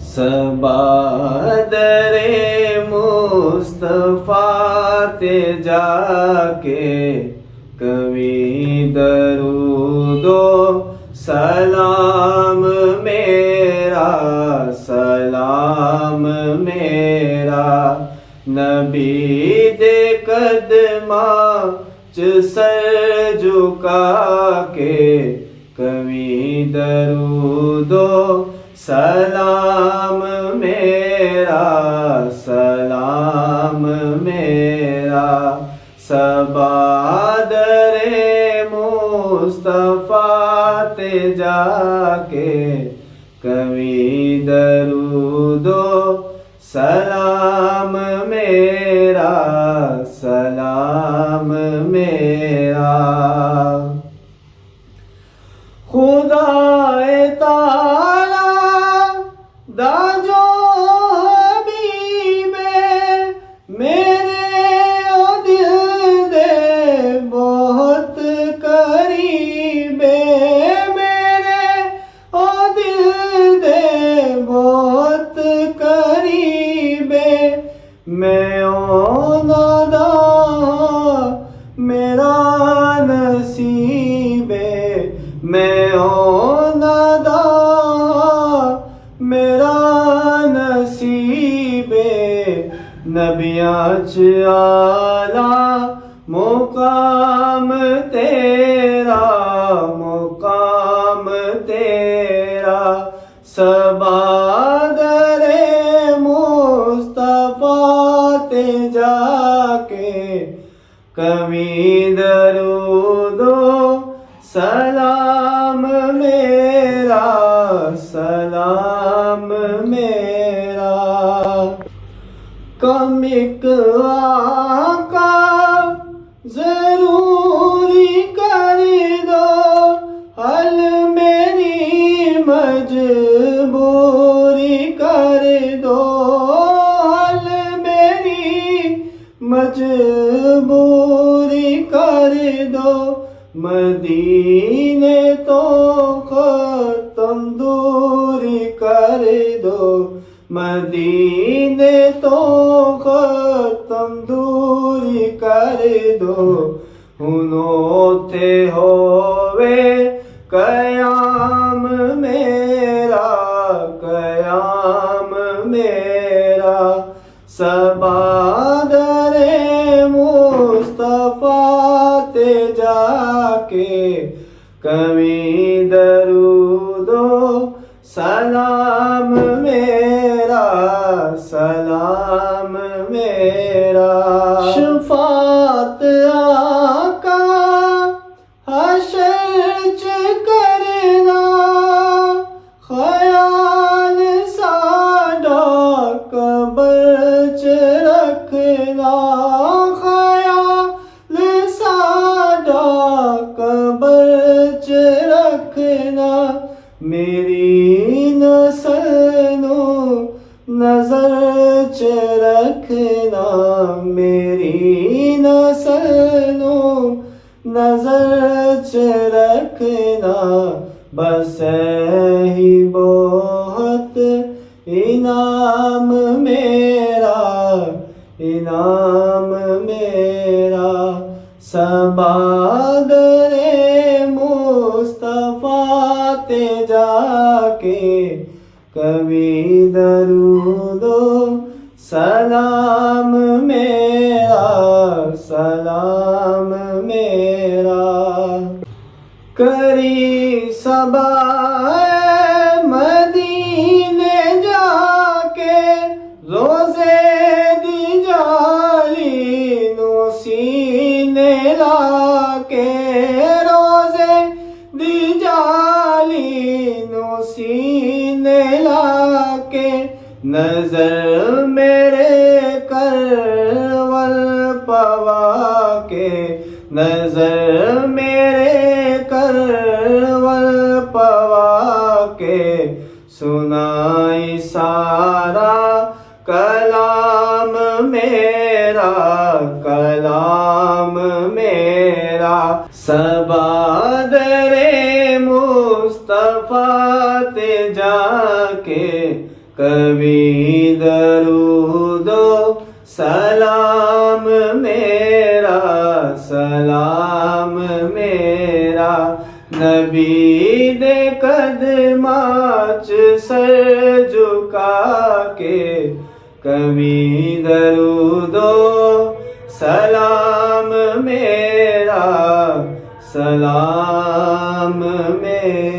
सबादरे मुस्तफा ते जाके कभी दरूदो सलाम मेरा, सलाम मेरा। नबी दे कदमा च सर झुका के कभी दरूदो सलाम मेरा, सलाम मेरा। सबादरे मुस्तफा ते जाके कभी दरूदो सलाम मेरा, सलाम मेरा। खुदाए ताला दा जो हबीबे मेरे ओ दिल दे बहुत करीबे, मेरे ओ दिल दे बहुत करीबे। मैं ओ नादा मेरा नसीबे, मैं ओ नादा मेरा नसीबे। नबियां च आला मुकाम तेरा, मुकाम तेरा। सबादरे मुस्तफा ते जाके कभी दरूदो सलाम मेरा, सलाम मेरा। कम एक आका जरूरी कर दो, हल मेरी मजबूरी कर दो, हल मेरी मजबूरी कर दो। मदीने तो खत्म दूरी कर दो, मदीने तो खत्म दूरी कर दो। हुनो थे होवे कयाम मेरा, कयाम मेरा। सबादरे मुस्तफा ते जाके कभी दरूदो सलाम मेरा, सलाम मेरा। शफात आका हशर च करना, ख्याल साडा कब्र च रखना, ख्याल साडा कब्र च रखना। मेरी नस्ल नजर च रखना, मेरी नस्ल नजर च रखना। बस ही बहुत इनाम मेरा, इनाम मेरा। सबादरे मुस्तफा ते जाके कभी दरूदो सलाम मेरा, सलाम मेरा। करी सबा मदीने जाके रोजे दी जाली नो सीने लाके, रोजे दी जाली नो सीने लाके। नजर मेरे करवल पवा के, नजर मेरे करवल पवा के। सुनाई सारा कलाम मेरा, कलाम मेरा। सबादरे मुस्तफा ते जाके कभी दरूदो सलाम मेरा, सलाम मेरा नबी दे कदमाच सर झुका के, कभी दरूदो सलाम मेरा, सलाम मेरा।